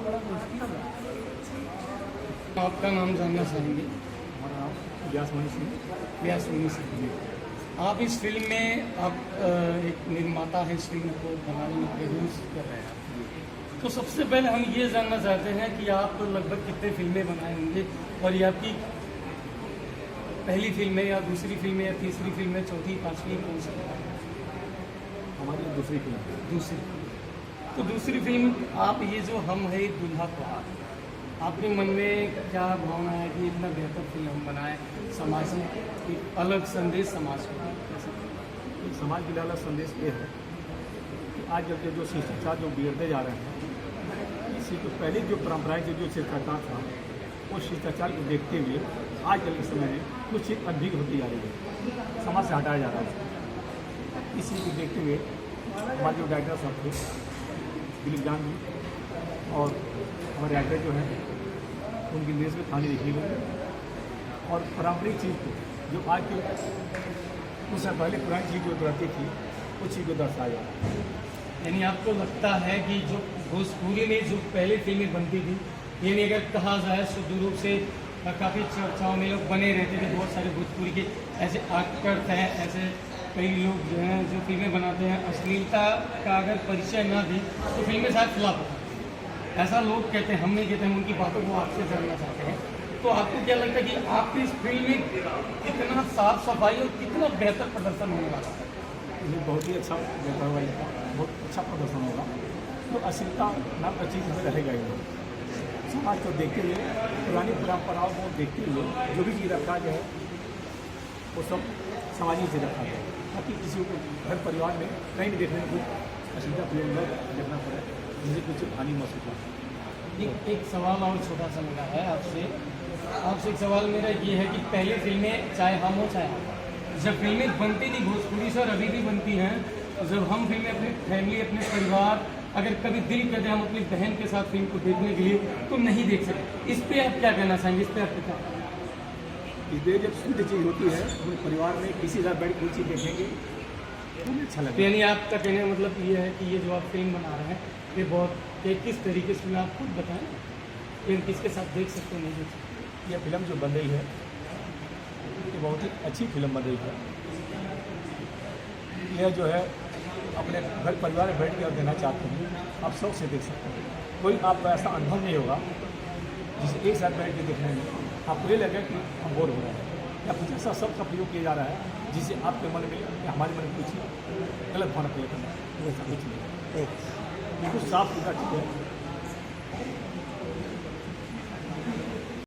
बड़ा मुश्किल है। आपका नाम जानना चाहेंगे? हमारा नाम व्यासमणि सिंह। व्यासमणि सिंह। आप इस फिल्म में आप एक निर्माता है, इस फिल्म को बनाने में प्रोड्यूस कर रहे हैं। तो सबसे पहले हम ये जानना चाहते हैं कि आप लगभग कितने फिल्में बनाए होंगे और ये आपकी पहली फिल्म है या दूसरी फिल्म है या तीसरी फिल्म है, चौथी, पांचवी, कौन सी? हमारी दूसरी फिल्म है। दूसरी। तो दूसरी फिल्म आप ये जो हम है दूल्हा प्रहार, आपके मन में क्या भावना है कि इतना बेहतर फिल्म हम बनाए, समाज में एक अलग संदेश समाज को? समाज के लिए अलग संदेश ये है कि आज जब के जो शिष्टाचार जो बिगड़ते जा रहे हैं, इसी तो पहले जो परंपराएं जो शिष्टाचार था, वो शिष्टाचार को देखते हुए आज कल के समय में कुछ चीज़ अधिक होती जा रही है, समाज से हटाया जा रहा है। इसी को देखते हुए हमारे जो डायरेक्टर साहब थे दिलीप जान जी और हमारे एक्टर जो हैं उनकी देश में कहानी लिखी गई और पारंपरिक चीज़ को जो आज के कुछ समय पहले पुरानी चीज़ जो रहती थी उस चीज़ को दर्शाया जा रहा है। यानी आपको लगता है कि जो भोजपुरी में जो पहले फिल्में बनती थी, यानी अगर कहा जाए शुद्ध रूप से काफ़ी चर्चाओं में लोग बने रहते थे, बहुत सारे भोजपुरी के ऐसे एक्टर हैं, ऐसे कई लोग जो हैं जो फिल्में बनाते हैं, अश्लीलता का अगर परिचय ना दी तो फिल्में शायद फ्लॉप होती, ऐसा लोग कहते हैं। हम नहीं कहते, हम उनकी बातों को आपसे जानना चाहते हैं। तो आपको क्या लगता है कि आपकी इस फिल्म में कितना साफ सफाई और कितना बेहतर प्रदर्शन होने वाला है? ये बहुत ही अच्छा बेहतर हुआ, बहुत अच्छा प्रदर्शन होगा। तो अश्लीलता नाम का चीज़ हमें रहेगा ही नहीं। समाज को देखते हुए, पुरानी परंपराओं को देखते हुए जो भी चीज़ रखा गया है वो सब सामाजिक से रखा गया है, ताकि किसी को घर परिवार में कहीं भी देखने में कुछ अश्लीलता प्रयोग न देखना पड़े, जिससे कुछ हानि महसूस हो। एक सवाल और छोटा सा मेरा है आपसे एक सवाल मेरा ये है कि पहले फिल्में चाहे हम हो चाहे आप, जब फिल्में बनती थी भोजपुरी से और अभी भी बनती हैं, जब हम फिल्में अपनी फैमिली, अपने परिवार, अगर कभी दिल करते हम अपनी बहन के साथ फिल्म को देखने के लिए तो नहीं देख सकते, इस पर आप क्या कहना चाहेंगे? इस पर आप क्या? इसलिए जब शुद्ध चीज़ होती है अपने परिवार में किसी साथ बैठ कोई चीज़ देखेंगे तो अच्छा लगेगा। यानी आपका कहने का मतलब ये है कि ये जो आप फिल्म बना रहे हैं ये बहुत किस तरीके से आप खुद बताएं, ये किसके साथ देख सकते हैं, नहीं देख सकते? यह फिल्म जो बन रही है ये बहुत ही अच्छी फिल्म बन रही है। यह जो है अपने घर परिवार में बैठ कर देना चाहते हैं, आप शौक से देख सकते हैं। कोई आपको ऐसा अनुभव नहीं होगा जिसे एक साथ बैठ के देखने में आपको ये लगे कि हम बोर हो रहे हैं या कुछ ऐसा शब्द का प्रयोग किया जा रहा है जिससे आपके मन में या हमारे मन में कुछ गलत भावना प्रयोग करना है, वैसा कुछ नहीं है। बिल्कुल साफ सुथरा चीज़ है।